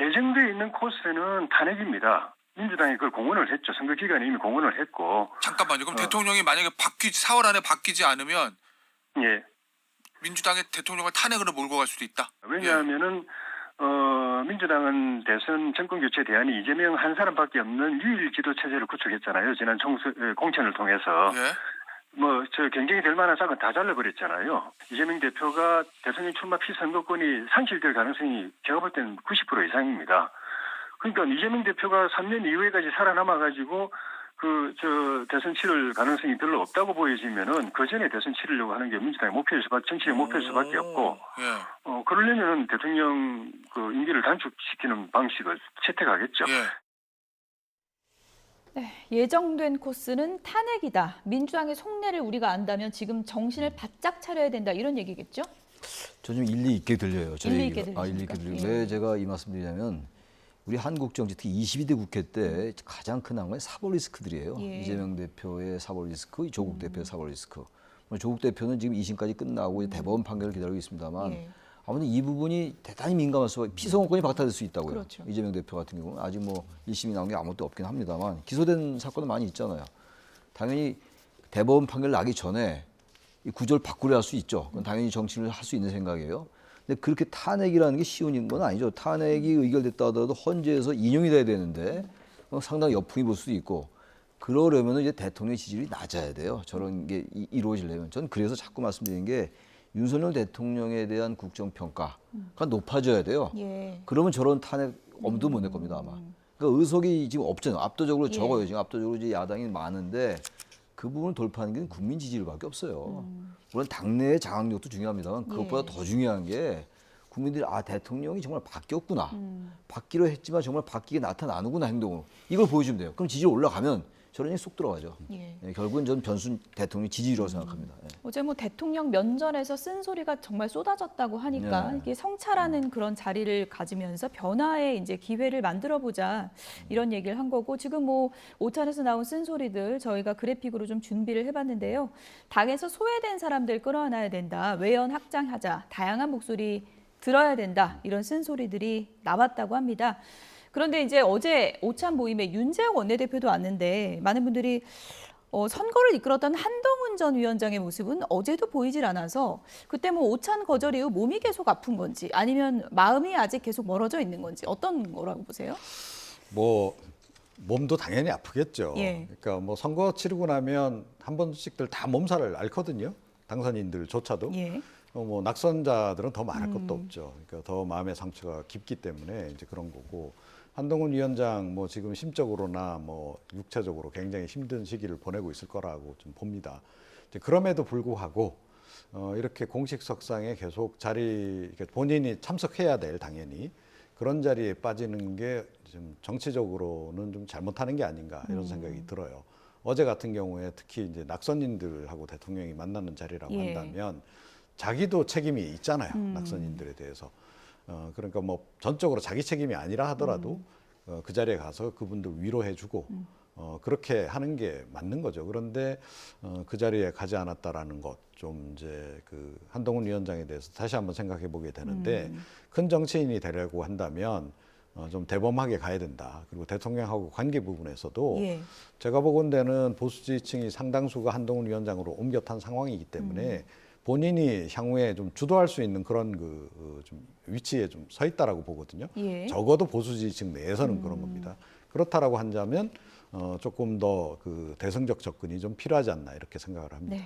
예정돼 있는 코스는 탄핵입니다. 민주당이 그걸 공언을 했죠. 선거 기간에 이미 공언을 했고. 잠깐만요. 그럼 대통령이 만약에 4월 안에 바뀌지 않으면 예. 민주당의 대통령을 탄핵으로 몰고 갈 수도 있다. 왜냐하면은 민주당은 대선 정권 교체 대안이 이재명 한 사람밖에 없는 유일 지도 체제를 구축했잖아요. 지난 공천을 통해서. 경쟁이 될 만한 싹은 다 잘라버렸잖아요. 이재명 대표가 대통령 출마 피선거권이 상실될 가능성이 제가 볼 때는 90% 이상입니다. 그러니까 이재명 대표가 3년 이후에까지 살아남아가지고 대선 치를 가능성이 별로 없다고 보여지면은 그 전에 대선 치르려고 하는 게 민주당의 정치적 목표일 수밖에 없고, 그러려면은 대통령 임기를 단축시키는 방식을 채택하겠죠. 네, 예정된 코스는 탄핵이다. 민주당의 속내를 우리가 안다면 지금 정신을 바짝 차려야 된다. 이런 얘기겠죠? 저 좀 일리 있게 들려요. 일리 있게 들리십니까? 일리 있게 들려요. 왜 제가 이 말씀드리냐면 우리 한국 정치 특히 22대 국회 때 가장 큰 항목이 사법 리스크들이에요. 이재명 대표의 사법 리스크, 조국 대표의 사법 리스크. 조국 대표는 지금 2심까지 끝나고 대법원 판결을 기다리고 있습니다만 아무튼 이 부분이 대단히 민감할 수가 피선거권이 박탈될 수 있다고요. 그렇죠. 이재명 대표 같은 경우는 아직 뭐 1심이 나온 게 아무것도 없긴 합니다만 기소된 사건은 많이 있잖아요. 당연히 대법원 판결 나기 전에 이 구조를 바꾸려 할 수 있죠. 그건 당연히 정치를 할 수 있는 생각이에요. 근데 그렇게 탄핵이라는 게 쉬운 건 아니죠. 탄핵이 의결됐다 하더라도 헌재에서 인용이 돼야 되는데 상당히 역풍이 불 수도 있고 그러려면 이제 대통령의 지지율이 낮아야 돼요. 저런 게 이루어지려면. 저는 그래서 자꾸 말씀드리는 게 윤석열 대통령에 대한 국정평가가 높아져야 돼요. 그러면 저런 탄핵 엄두 못 낼 겁니다, 아마. 그러니까 의석이 지금 없잖아요. 압도적으로 적어요. 지금 압도적으로 이제 야당이 많은데 그 부분을 돌파하는 게 국민 지지율밖에 없어요. 물론 당내의 장악력도 중요합니다만 그것보다 더 중요한 게 국민들이 대통령이 정말 바뀌었구나. 바뀌려 했지만 정말 바뀌게 나타나는구나 행동으로. 이걸 보여주면 돼요. 그럼 지지율 올라가면 저런 쏙 들어가죠. 결국은 저는 변순 대통령 지지율이라고 생각합니다. 어제 대통령 면전에서 쓴소리가 정말 쏟아졌다고 하니까 이게 성찰하는 그런 자리를 가지면서 변화의 이제 기회를 만들어보자 이런 얘기를 한 거고 지금 오찬에서 나온 쓴소리들 저희가 그래픽으로 좀 준비를 해봤는데요. 당에서 소외된 사람들 끌어안아야 된다. 외연 확장하자. 다양한 목소리 들어야 된다. 이런 쓴소리들이 나왔다고 합니다. 그런데 이제 어제 오찬 모임에 윤재욱 원내대표도 왔는데 많은 분들이 선거를 이끌었던 한동훈 전 위원장의 모습은 어제도 보이질 않아서 그때 오찬 거절 이후 몸이 계속 아픈 건지 아니면 마음이 아직 계속 멀어져 있는 건지 어떤 거라고 보세요? 몸도 당연히 아프겠죠. 그러니까 선거 치르고 나면 한 번씩들 다 몸살을 앓거든요. 당선인들조차도. 낙선자들은 더 말할 것도 없죠. 그러니까 더 마음의 상처가 깊기 때문에 이제 그런 거고. 한동훈 위원장 지금 심적으로나 육체적으로 굉장히 힘든 시기를 보내고 있을 거라고 좀 봅니다. 그럼에도 불구하고 이렇게 공식석상에 계속 본인이 참석해야 될 당연히 그런 자리에 빠지는 게 좀 정치적으로는 좀 잘못하는 게 아닌가 이런 생각이 들어요. 어제 같은 경우에 특히 이제 낙선인들하고 대통령이 만나는 자리라고 한다면 자기도 책임이 있잖아요. 낙선인들에 대해서. 그러니까 전적으로 자기 책임이 아니라 하더라도 그 자리에 가서 그분들 위로해주고 그렇게 하는 게 맞는 거죠. 그런데 그 자리에 가지 않았다라는 것 좀 이제 한동훈 위원장에 대해서 다시 한번 생각해 보게 되는데 큰 정치인이 되려고 한다면 좀 대범하게 가야 된다. 그리고 대통령하고 관계 부분에서도 제가 보건대는 보수 지지층이 상당수가 한동훈 위원장으로 옮겨탄 상황이기 때문에 본인이 향후에 좀 주도할 수 있는 그런 좀 위치에 좀 서 있다라고 보거든요. 적어도 보수 지지층 내에서는 그런 겁니다. 그렇다라고 한다면 조금 더 대승적 접근이 좀 필요하지 않나 이렇게 생각을 합니다.